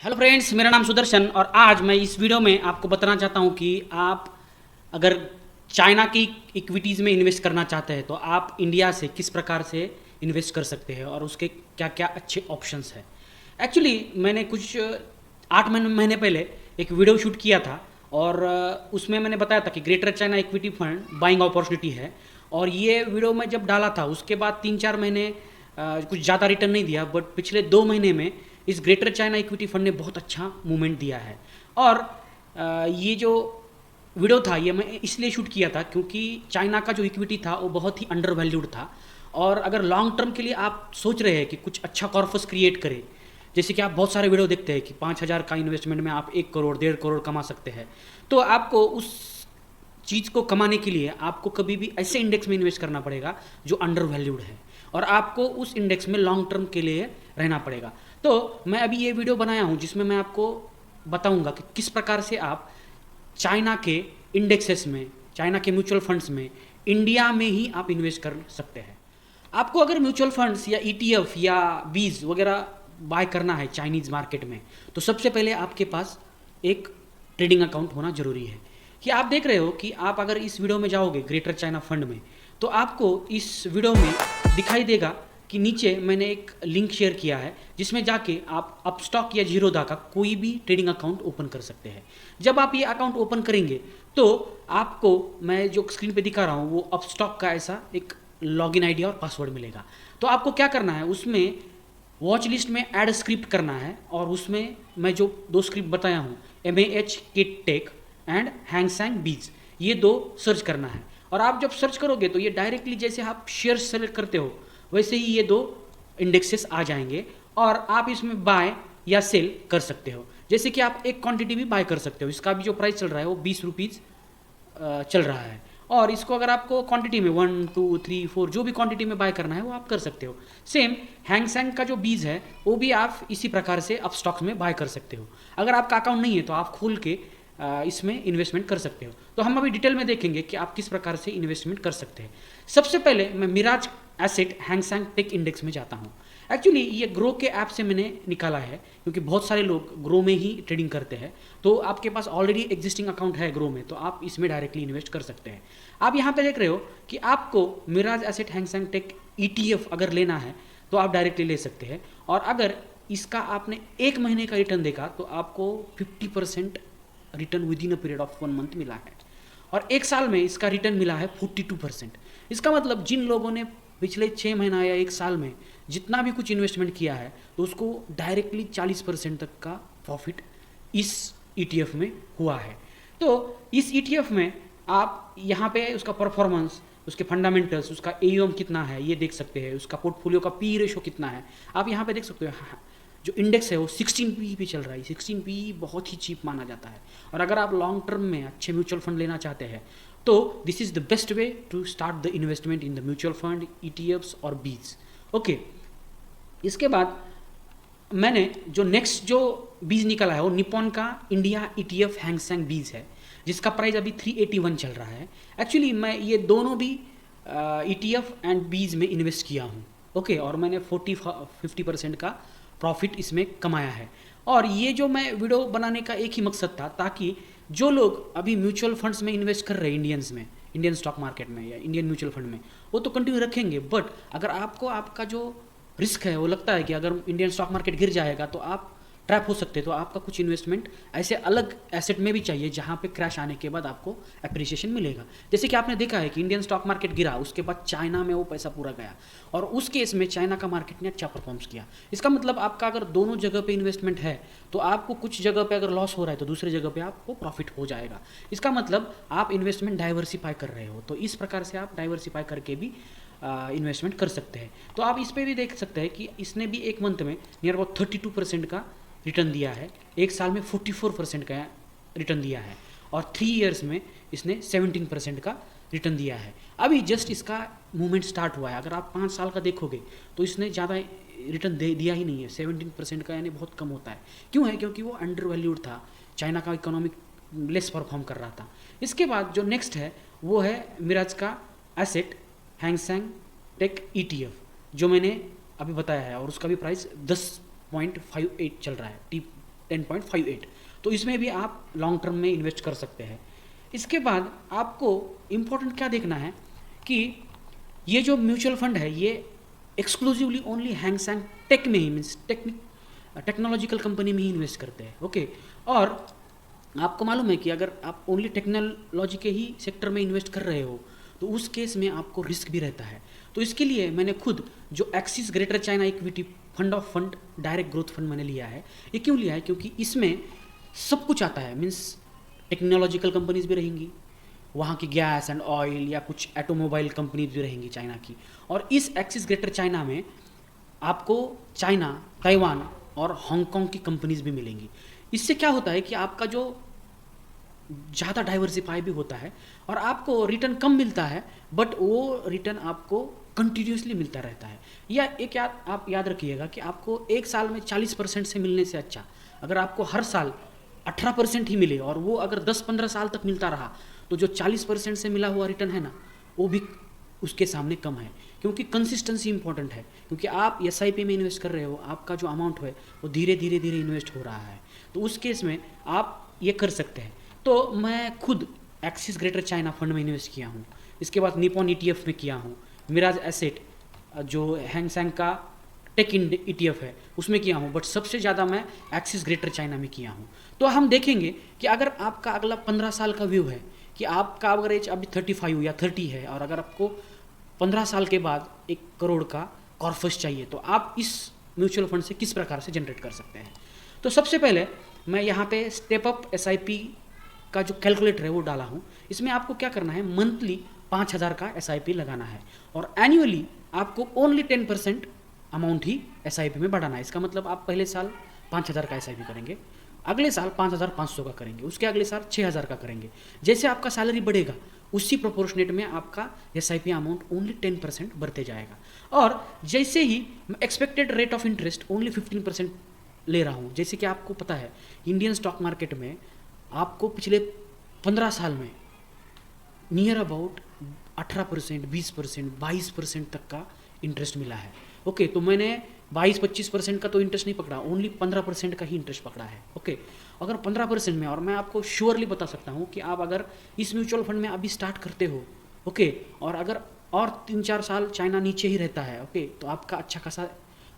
Hello friends, मेरा नाम सुदर्शन और आज मैं इस वीडियो में आपको बताना चाहता हूं कि आप अगर चाइना की इक्विटीज़ में इन्वेस्ट करना चाहते हैं तो आप इंडिया से किस प्रकार से इन्वेस्ट कर सकते हैं और उसके क्या क्या अच्छे ऑप्शंस हैं। एक्चुअली मैंने कुछ 8 महीने पहले एक वीडियो शूट किया था और उसमें मैंने बताया था कि greater China equity fund buying opportunity है। और ये वीडियो मैं जब डाला था उसके बाद 3-4 महीने कुछ ज़्यादा रिटर्न नहीं दिया, बट पिछले 2 महीने में इस ग्रेटर चाइना इक्विटी फंड ने बहुत अच्छा मूवमेंट दिया है। और ये जो वीडियो था ये मैं इसलिए शूट किया था क्योंकि चाइना का जो इक्विटी था वो बहुत ही अंडर वैल्यूड था। और अगर लॉन्ग टर्म के लिए आप सोच रहे हैं कि कुछ अच्छा कॉर्पस क्रिएट करें, जैसे कि आप बहुत सारे वीडियो देखते हैं कि 5,000 का इन्वेस्टमेंट में आप 1 करोड़ 1.5 करोड़ कमा सकते हैं, तो आपको उस चीज़ को कमाने के लिए आपको कभी भी ऐसे इंडेक्स में इन्वेस्ट करना पड़ेगा जो अंडर वैल्यूड है और आपको उस इंडेक्स में लॉन्ग टर्म के लिए रहना पड़ेगा। तो मैं अभी ये वीडियो बनाया हूँ जिसमें मैं आपको बताऊंगा कि किस प्रकार से आप चाइना के इंडेक्सेस में, चाइना के म्यूचुअल फंड्स में इंडिया में ही आप इन्वेस्ट कर सकते हैं। आपको अगर म्यूचुअल फंड्स या ईटीएफ या बीज वगैरह बाय करना है चाइनीज़ मार्केट में, तो सबसे पहले आपके पास एक ट्रेडिंग अकाउंट होना जरूरी है। कि आप देख रहे हो कि आप अगर इस वीडियो में जाओगे ग्रेटर चाइना फंड में, तो आपको इस वीडियो में दिखाई देगा कि नीचे मैंने एक लिंक शेयर किया है जिसमें जाके आप अपस्टॉक या जीरोधा का कोई भी ट्रेडिंग अकाउंट ओपन कर सकते हैं। जब आप ये अकाउंट ओपन करेंगे तो आपको मैं जो स्क्रीन पे दिखा रहा हूँ वो अपस्टॉक का ऐसा एक लॉगिन आईडी और पासवर्ड मिलेगा। तो आपको क्या करना है, उसमें वॉच लिस्ट में ऐड स्क्रिप्ट करना है और उसमें मैं जो 2 स्क्रिप्ट बताया हूँ MAH किट टेक एंड हैंगसैंग बीज, ये 2 सर्च करना है। और आप जब सर्च करोगे तो ये डायरेक्टली जैसे आप शेयर सेलेक्ट करते हो वैसे ही ये 2 इंडेक्सेस आ जाएंगे और आप इसमें बाय या सेल कर सकते हो। जैसे कि आप एक क्वांटिटी भी बाय कर सकते हो, इसका भी जो प्राइस चल रहा है वो 20 रुपीज़ चल रहा है। और इसको अगर आपको क्वांटिटी में 1 2 3 4 जो भी क्वांटिटी में बाय करना है वो आप कर सकते हो। सेम हैंगसैंग का जो बीज है वो भी आप इसी प्रकार से आप स्टॉक्स में बाय कर सकते हो। अगर आपका अकाउंट नहीं है तो आप खोल के इसमें इन्वेस्टमेंट कर सकते हो। तो हम अभी डिटेल में देखेंगे कि आप किस प्रकार से इन्वेस्टमेंट कर सकते हैं। सबसे पहले मैं मिराज एसेट हैंगसैंग टेक इंडेक्स में जाता हूँ। एक्चुअली ये ग्रो के ऐप से मैंने निकाला है क्योंकि बहुत सारे लोग ग्रो में ही ट्रेडिंग करते हैं। तो आपके पास ऑलरेडी एग्जिस्टिंग अकाउंट है ग्रो में तो आप इसमें डायरेक्टली इन्वेस्ट कर सकते हैं। आप यहाँ पे देख रहे हो कि आपको मिराज एसेट हैंगसैंग टेक ETF अगर लेना है तो आप डायरेक्टली ले सकते हैं। और अगर इसका आपने 1 महीने का रिटर्न देखा तो आपको 50% return with in a period of 1 month मिला है और 1 साल में इसका रिटर्न मिला है 42%। इसका मतलब जिन लोगों ने पिछले 6 महीना या 1 साल में जितना भी कुछ इन्वेस्टमेंट किया है तो उसको डायरेक्टली 40% तक का प्रॉफिट इस ETF में हुआ है। तो इस ETF में आप यहाँ पे उसका परफॉर्मेंस, उसके फंडामेंटल्स, उसका AUM कितना है ये देख सकते हैं, उसका पोर्टफोलियो का P रेशो कितना है आप यहाँ पे देख सकते हो। हाँ, जो इंडेक्स है वो 16 PE पे चल रहा है। 16 PE बहुत ही चीप माना जाता है और अगर आप लॉन्ग टर्म में अच्छे म्यूचुअल फंड लेना चाहते हैं तो this is the best way to start the investment in the mutual fund, ETFs और बीज। ओके, इसके बाद मैंने जो नेक्स्ट जो बीज निकाला है वो निपॉन का इंडिया ETF हैंगसैंग बीज है जिसका प्राइस अभी 381 चल रहा है। एक्चुअली मैं ये दोनों भी ETF एंड बीज में इन्वेस्ट किया हूँ। ओके, और मैंने 40-50% का प्रॉफिट इसमें कमाया है। और ये जो मैं वीडियो बनाने का एक ही मकसद था ताकि जो लोग अभी म्यूचुअल फंड्स में इन्वेस्ट कर रहे हैं इंडियंस में, इंडियन स्टॉक मार्केट में या इंडियन म्यूचुअल फंड में, वो तो कंटिन्यू रखेंगे। बट अगर आपको आपका जो रिस्क है वो लगता है कि अगर इंडियन स्टॉक मार्केट गिर जाएगा तो आप ट्रैप हो सकते हैं, तो आपका कुछ इन्वेस्टमेंट ऐसे अलग एसेट में भी चाहिए जहाँ पे क्रैश आने के बाद आपको अप्रिसिएशन मिलेगा। जैसे कि आपने देखा है कि इंडियन स्टॉक मार्केट गिरा, उसके बाद चाइना में वो पैसा पूरा गया और उस केस में चाइना का मार्केट ने अच्छा परफॉर्म्स किया। इसका मतलब आपका अगर दोनों जगह पे इन्वेस्टमेंट है तो आपको कुछ जगह पे अगर लॉस हो रहा है तो दूसरी जगह पे आपको प्रॉफिट हो जाएगा। इसका मतलब आप इन्वेस्टमेंट डाइवर्सिफाई कर रहे हो। तो इस प्रकार से आप डाइवर्सिफाई करके भी इन्वेस्टमेंट कर सकते हैं। तो आप इस पर भी देख सकते हैं कि इसने भी 1 मंथ में नियर अबाउट 32% का रिटर्न दिया है, 1 साल में 44% का रिटर्न दिया है और 3 ईयर्स में इसने 17% का रिटर्न दिया है। अभी जस्ट इसका मूवमेंट स्टार्ट हुआ है। अगर आप 5 साल का देखोगे तो इसने ज़्यादा रिटर्न दिया ही नहीं है। 17% का यानी बहुत कम होता है। क्यों है? क्योंकि वो अंडर वैल्यूड था, चाइना का इकोनॉमिक लेस परफॉर्म कर रहा था। इसके बाद जो नेक्स्ट है वो है मिराज का एसेट हैंगसैंग टेक ETF जो मैंने अभी बताया है और उसका भी प्राइस 10.58 चल रहा है 10.58। तो इसमें भी आप लॉन्ग टर्म में इन्वेस्ट कर सकते हैं। इसके बाद आपको इम्पोर्टेंट क्या देखना है कि ये जो म्यूचुअल फंड है ये exclusively only Hang Seng tech में ही, मीन्स टेक्नोलॉजिकल कंपनी में ही इन्वेस्ट करते हैं। ओके, और आपको मालूम है कि अगर आप ओनली टेक्नोलॉजी के ही सेक्टर में इन्वेस्ट कर रहे हो तो उस केस में आपको रिस्क भी रहता है। तो इसके लिए मैंने खुद जो axis greater China equity fund of fund direct growth fund मैंने लिया है। ये क्यों लिया है? क्योंकि इसमें सब कुछ आता है, मीन्स टेक्नोलॉजिकल कंपनीज भी रहेंगी, वहाँ की गैस एंड ऑयल या कुछ ऑटोमोबाइल कंपनीज भी रहेंगी चाइना की, और इस एक्सिस ग्रेटर चाइना में आपको चाइना, ताइवान और हांगकांग की कंपनीज भी मिलेंगी। इससे क्या होता है कि आपका जो ज़्यादा डाइवर्सिफाई भी होता है और आपको रिटर्न कम मिलता है, बट वो रिटर्न आपको कंटिन्यूसली मिलता रहता है। या एक आप याद रखिएगा कि आपको एक साल में 40% से मिलने से अच्छा अगर आपको हर साल 18% ही मिले और वो अगर 10-15 साल तक मिलता रहा तो जो 40% से मिला हुआ रिटर्न है ना, वो भी उसके सामने कम है। क्योंकि कंसिस्टेंसी इंपॉर्टेंट है, क्योंकि आप SIP में इन्वेस्ट कर रहे हो, आपका जो अमाउंट है वो धीरे धीरे धीरे इन्वेस्ट हो रहा है। तो उस केस में आप ये कर सकते हैं। तो मैं खुद एक्सिस ग्रेटर चाइना फंड में इन्वेस्ट किया हूँ, इसके बाद निपॉन ETF में किया हूँ, मिराज एसेट जो हैंग सेंग का टेक ETF है उसमें किया हूँ, बट सबसे ज़्यादा मैं एक्सिस ग्रेटर चाइना में किया हूँ। तो हम देखेंगे कि अगर आपका अगला 15 साल का व्यू है कि आपका एवरेज अभी 35 या 30 है और अगर आपको 15 साल के बाद 1 करोड़ का कॉर्पस चाहिए तो आप इस म्यूचुअल फंड से किस प्रकार से जनरेट कर सकते हैं। तो सबसे पहले मैं यहाँ पे स्टेप अप SIP का जो कैलकुलेटर है वो डाला हूँ। इसमें आपको क्या करना है, मंथली 5,000 का SIP लगाना है और एनुअली आपको ओनली 10% अमाउंट ही SIP में बढ़ाना है। इसका मतलब आप पहले साल 5,000 का SIP करेंगे, अगले साल 5,500 का करेंगे, उसके अगले साल 6,000 का करेंगे। जैसे आपका सैलरी बढ़ेगा उसी प्रोपोर्शनेट में आपका SIP अमाउंट ओनली 10% बढ़ते जाएगा। और जैसे ही expected rate of interest only 15% ले रहा हूँ। जैसे कि आपको पता है इंडियन स्टॉक मार्केट में आपको पिछले 15 साल में नियर अबाउट 18%, 20%, 22% तक का इंटरेस्ट मिला है। ओके, तो मैंने 22-25% का तो इंटरेस्ट नहीं पकड़ा, ओनली 15% का ही इंटरेस्ट पकड़ा है। ओके, अगर 15% में, और मैं आपको श्योरली बता सकता हूँ कि आप अगर इस म्यूचुअल फंड में अभी स्टार्ट करते हो, ओके, और अगर और 3-4 साल चाइना नीचे ही रहता है, ओके, तो आपका अच्छा खासा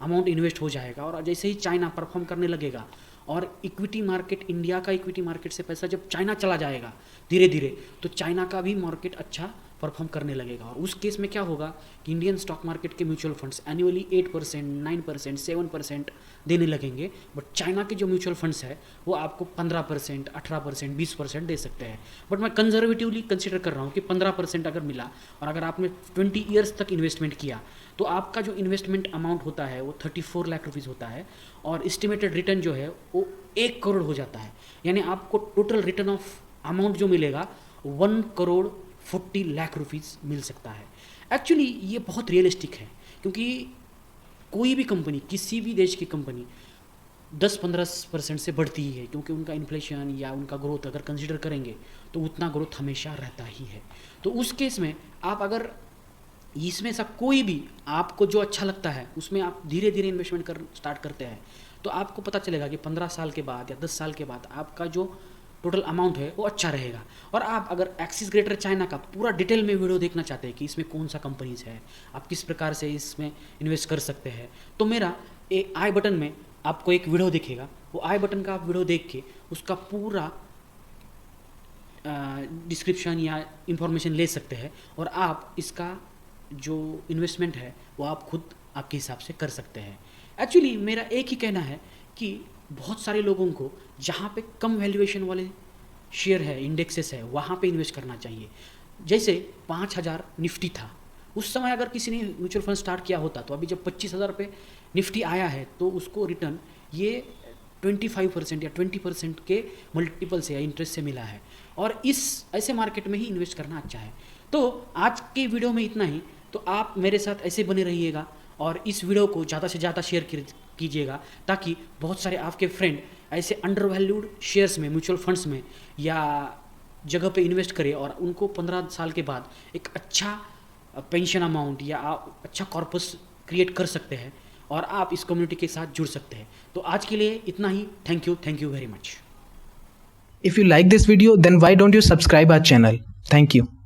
अमाउंट इन्वेस्ट हो जाएगा। और जैसे ही चाइना परफॉर्म करने लगेगा और इक्विटी मार्केट, इंडिया का इक्विटी मार्केट से पैसा जब चाइना चला जाएगा धीरे धीरे, तो चाइना का भी मार्केट अच्छा परफॉर्म करने लगेगा। और उस केस में क्या होगा कि इंडियन स्टॉक मार्केट के म्यूचुअल फंड्स एनुअली 8%, 9%, 7% देने लगेंगे, बट चाइना के जो म्यूचुअल फंड्स है वो आपको 15%, 18%, 20% दे सकते हैं। बट मैं कंजर्वेटिवली कंसिडर कर रहा हूँ कि 15% अगर मिला और अगर आपने 20 ईयर्स तक इन्वेस्टमेंट किया तो आपका जो इन्वेस्टमेंट अमाउंट होता है वो 34 लाख रुपीज़ होता है और एस्टिमेटेड रिटर्न जो है वो 1 करोड़ हो जाता है। यानी आपको टोटल रिटर्न ऑफ अमाउंट जो मिलेगा 1 करोड़ 40 लाख रुपीज़ मिल सकता है। एक्चुअली ये बहुत रियलिस्टिक है, क्योंकि कोई भी कंपनी, किसी भी देश की कंपनी 10-15% से बढ़ती ही है, क्योंकि उनका इन्फ्लेशन या उनका ग्रोथ अगर कंसिडर करेंगे तो उतना ग्रोथ हमेशा रहता ही है। तो उस केस में आप अगर इसमें से कोई भी आपको जो अच्छा लगता है उसमें आप धीरे धीरे इन्वेस्टमेंट कर स्टार्ट करते हैं तो आपको पता चलेगा कि 15 साल के बाद या 10 साल के बाद आपका जो टोटल अमाउंट है वो अच्छा रहेगा। और आप अगर एक्सिस ग्रेटर चाइना का पूरा डिटेल में वीडियो देखना चाहते हैं कि इसमें कौन सा कंपनीज है, आप किस प्रकार से इसमें इन्वेस्ट कर सकते हैं, तो मेरा आई बटन में आपको एक वीडियो दिखेगा, वो आई बटन का आप वीडियो देख के उसका पूरा डिस्क्रिप्शन या इंफॉर्मेशन ले सकते हैं और आप इसका जो इन्वेस्टमेंट है वो आप खुद आपके हिसाब से कर सकते हैं। एक्चुअली मेरा एक ही कहना है कि बहुत सारे लोगों को जहाँ पे कम वैल्यूएशन वाले शेयर है, इंडेक्सेस है, वहाँ पे इन्वेस्ट करना चाहिए। जैसे 5,000 निफ्टी था, उस समय अगर किसी ने म्यूचुअल फंड स्टार्ट किया होता तो अभी जब 25,000 पे निफ्टी आया है तो उसको रिटर्न ये 25% या 20% के मल्टीपल से या इंटरेस्ट से मिला है। और इस ऐसे मार्केट में ही इन्वेस्ट करना अच्छा है। तो आज के वीडियो में इतना ही। तो आप मेरे साथ ऐसे बने रहिएगा और इस वीडियो को ज़्यादा से ज़्यादा शेयर कीजिएगा ताकि बहुत सारे आपके फ्रेंड ऐसे अंडर वैल्यूड शेयर्स में, म्यूचुअल फंड्स में या जगह पे इन्वेस्ट करें और उनको 15 साल के बाद एक अच्छा पेंशन अमाउंट या अच्छा कॉर्पस क्रिएट कर सकते हैं। और आप इस कम्युनिटी के साथ जुड़ सकते हैं। तो आज के लिए इतना ही। Thank you very much. If you like this video, then why don't you subscribe our channel? Thank you.